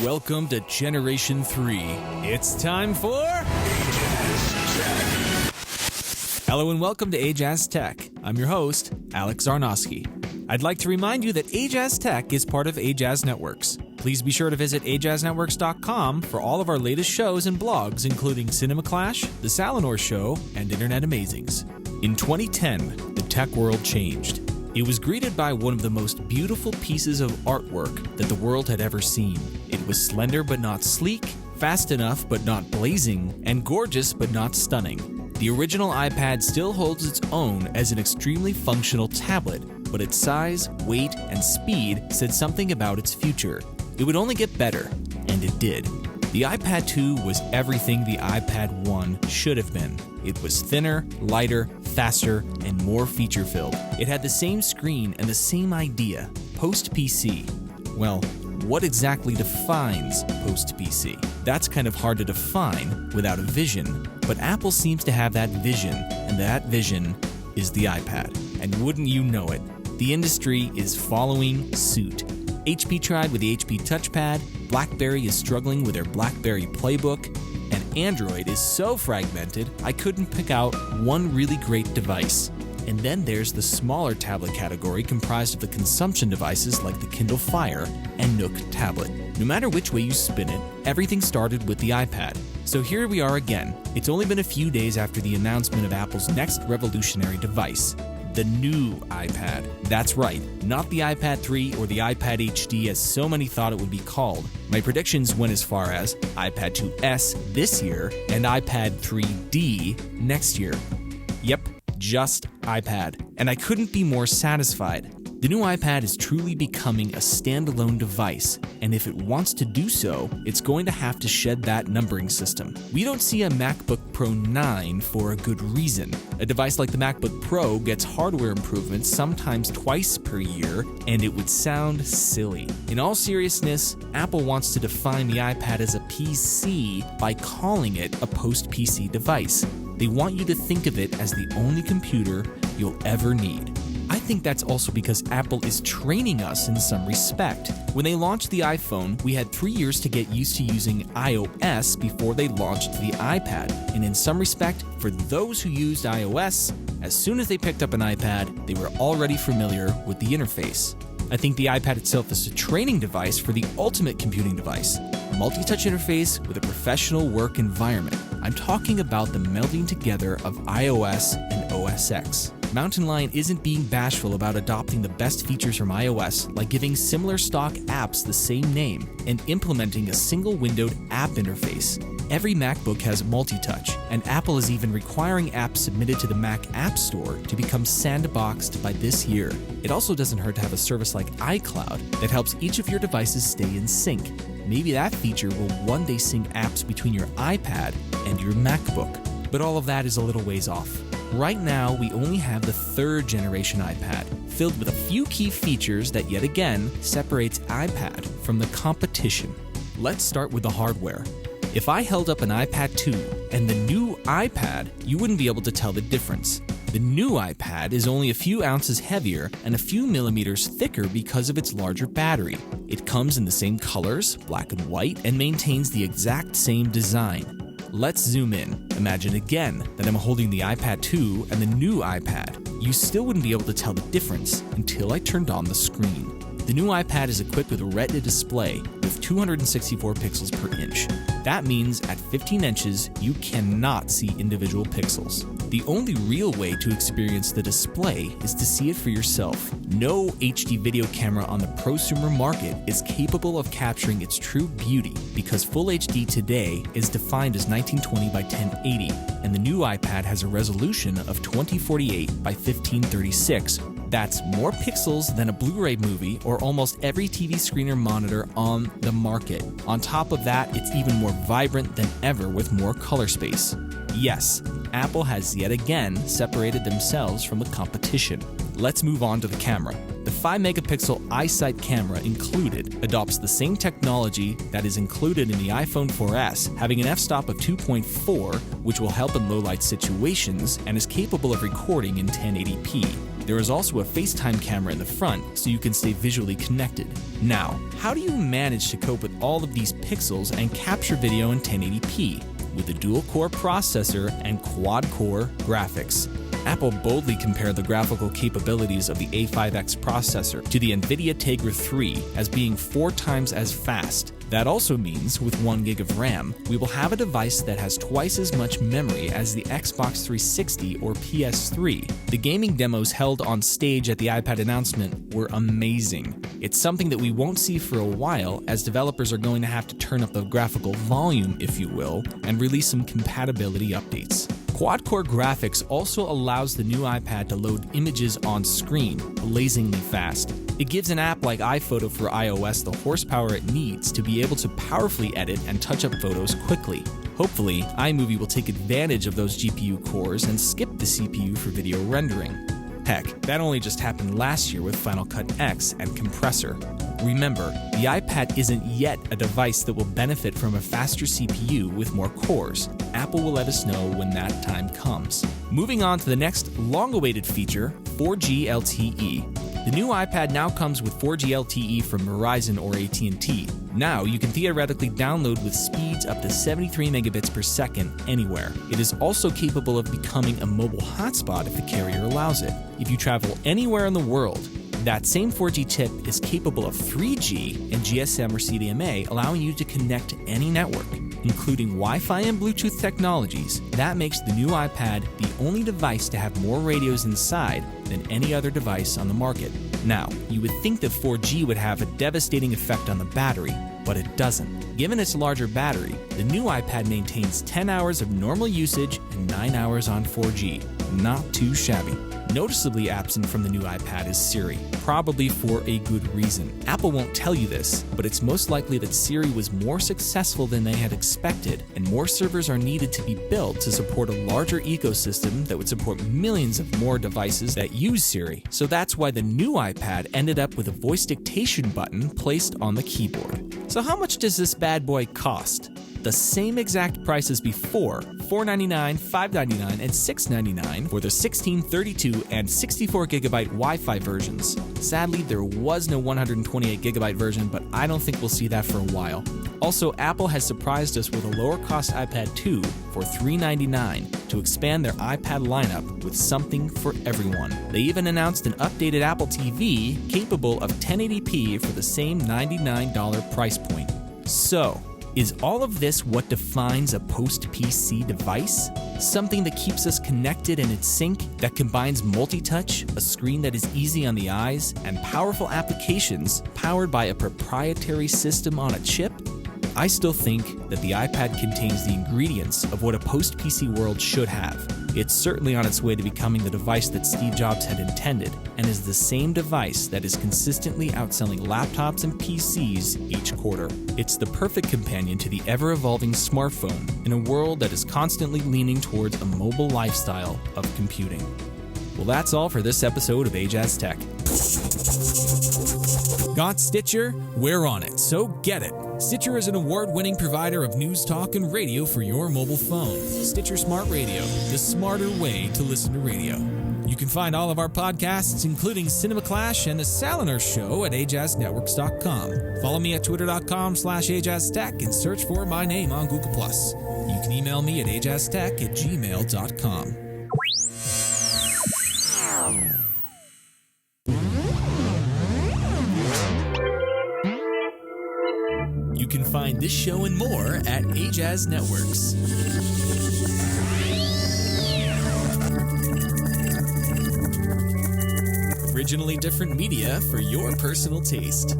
Welcome to Generation 3. It's time for Ajazz Tech. Hello and welcome to Ajazz Tech. I'm your host, Alex Zarnowski. I'd like to remind you that Ajazz Tech is part of Ajazz Networks. Please be sure to visit AjazzNetworks.com for all of our latest shows and blogs, including Cinema Clash, The Salinor Show, and Internet Amazings. In 2010, the tech world changed. It was greeted by one of the most beautiful pieces of artwork that the world had ever seen. It was slender but not sleek, fast enough but not blazing, and gorgeous but not stunning. The original iPad still holds its own as an extremely functional tablet, but its size, weight, and speed said something about its future. It would only get better, and it did. The iPad 2 was everything the iPad 1 should have been. It was thinner, lighter, faster, and more feature-filled. It had the same screen and the same idea, post-PC. Well, what exactly defines post-PC? That's kind of hard to define without a vision, but Apple seems to have that vision, and that vision is the iPad. And wouldn't you know it, the industry is following suit. HP tried with the HP touchpad, BlackBerry is struggling with their BlackBerry playbook, and Android is so fragmented I couldn't pick out one really great device. And then there's the smaller tablet category comprised of the consumption devices like the Kindle Fire and Nook tablet. No matter which way you spin it, everything started with the iPad. So here we are again. It's only been a few days after the announcement of Apple's next revolutionary device, the new iPad. That's right, not the iPad 3 or the iPad HD as so many thought it would be called. My predictions went as far as iPad 2S this year and iPad 3D next year. Yep, just iPad. And I couldn't be more satisfied. The new iPad is truly becoming a standalone device, and if it wants to do so, it's going to have to shed that numbering system. We don't see a MacBook Pro 9 for a good reason. A device like the MacBook Pro gets hardware improvements sometimes twice per year, and it would sound silly. In all seriousness, Apple wants to define the iPad as a PC by calling it a post-PC device. They want you to think of it as the only computer you'll ever need. I think that's also because Apple is training us in some respect. When they launched the iPhone, we had 3 years to get used to using iOS before they launched the iPad. And in some respect, for those who used iOS, as soon as they picked up an iPad, they were already familiar with the interface. I think the iPad itself is a training device for the ultimate computing device, a multi-touch interface with a professional work environment. I'm talking about the melding together of iOS and OS X. Mountain Lion isn't being bashful about adopting the best features from iOS, like giving similar stock apps the same name and implementing a single-windowed app interface. Every MacBook has multi-touch, and Apple is even requiring apps submitted to the Mac App Store to become sandboxed by this year. It also doesn't hurt to have a service like iCloud that helps each of your devices stay in sync. Maybe that feature will one day sync apps between your iPad and your MacBook. But all of that is a little ways off. Right now, we only have the third generation iPad, filled with a few key features that yet again separates iPad from the competition. Let's start with the hardware. If I held up an iPad 2 and the new iPad, you wouldn't be able to tell the difference. The new iPad is only a few ounces heavier and a few millimeters thicker because of its larger battery. It comes in the same colors, black and white, and maintains the exact same design. Let's zoom in. Imagine again that I'm holding the iPad 2 and the new iPad. You still wouldn't be able to tell the difference until I turned on the screen. The new iPad is equipped with a Retina display with 264 pixels per inch. That means at 15 inches, you cannot see individual pixels. The only real way to experience the display is to see it for yourself. No HD video camera on the prosumer market is capable of capturing its true beauty because Full HD today is defined as 1920 by 1080, and the new iPad has a resolution of 2048 by 1536. That's more pixels than a Blu-ray movie or almost every TV screen or monitor on the market. On top of that, it's even more vibrant than ever with more color space. Yes, Apple has yet again separated themselves from the competition. Let's move on to the camera. The 5-megapixel iSight camera included adopts the same technology that is included in the iPhone 4S, having an f-stop of 2.4, which will help in low-light situations and is capable of recording in 1080p. There is also a FaceTime camera in the front so you can stay visually connected. Now, how do you manage to cope with all of these pixels and capture video in 1080p? With a dual-core processor and quad-core graphics. Apple boldly compared the graphical capabilities of the A5X processor to the NVIDIA Tegra 3 as being 4 times as fast. That also means with 1 gig of RAM, we will have a device that has twice as much memory as the Xbox 360 or PS3. The gaming demos held on stage at the iPad announcement were amazing. It's something that we won't see for a while, as developers are going to have to turn up the graphical volume, if you will, and release some compatibility updates. Quad-core graphics also allows the new iPad to load images on screen, blazingly fast. It gives an app like iPhoto for iOS the horsepower it needs to be able to powerfully edit and touch up photos quickly. Hopefully, iMovie will take advantage of those GPU cores and skip the CPU for video rendering. Heck, that only just happened last year with Final Cut X and Compressor. Remember, the iPad isn't yet a device that will benefit from a faster CPU with more cores. Apple will let us know when that time comes. Moving on to the next long-awaited feature, 4G LTE. The new iPad now comes with 4G LTE from Verizon or AT&T. Now, you can theoretically download with speeds up to 73 megabits per second anywhere. It is also capable of becoming a mobile hotspot if the carrier allows it. If you travel anywhere in the world, that same 4G chip is capable of 3G and GSM or CDMA, allowing you to connect to any network, including Wi-Fi and Bluetooth technologies. That makes the new iPad the only device to have more radios inside than any other device on the market. Now, you would think that 4G would have a devastating effect on the battery, but it doesn't. Given its larger battery, the new iPad maintains 10 hours of normal usage and 9 hours on 4G. Not too shabby. Noticeably absent from the new iPad is Siri, probably for a good reason. Apple won't tell you this, but it's most likely that Siri was more successful than they had expected, and more servers are needed to be built to support a larger ecosystem that would support millions of more devices that use Siri. So that's why the new iPad ended up with a voice dictation button placed on the keyboard. So how much does this bad boy cost? The same exact price as before, $499, $599, and $699 for the 16, 32, and 64 gigabyte Wi-Fi versions. Sadly, there was no 128 gigabyte version, but I don't think we'll see that for a while. Also, Apple has surprised us with a lower-cost iPad 2 for $399 to expand their iPad lineup with something for everyone. They even announced an updated Apple TV capable of 1080p for the same $99 price point. So, is all of this what defines a post-PC device? Something that keeps us connected and in sync, that combines multi-touch, a screen that is easy on the eyes, and powerful applications powered by a proprietary system on a chip? I still think that the iPad contains the ingredients of what a post-PC world should have. It's certainly on its way to becoming the device that Steve Jobs had intended, and is the same device that is consistently outselling laptops and PCs each quarter. It's the perfect companion to the ever-evolving smartphone in a world that is constantly leaning towards a mobile lifestyle of computing. Well, that's all for this episode of Ajazz Tech. Got Stitcher? We're on it, so get it. Stitcher is an award-winning provider of news talk and radio for your mobile phone. Stitcher Smart Radio, the smarter way to listen to radio. You can find all of our podcasts, including Cinema Clash and The Salinger Show, at AjazzNetworks.com. Follow me at Twitter.com/AjazzTech and search for my name on Google+. You can email me at AjazzTech@gmail.com. You can find this show and more at Ajazz Networks. Originally different media for your personal taste.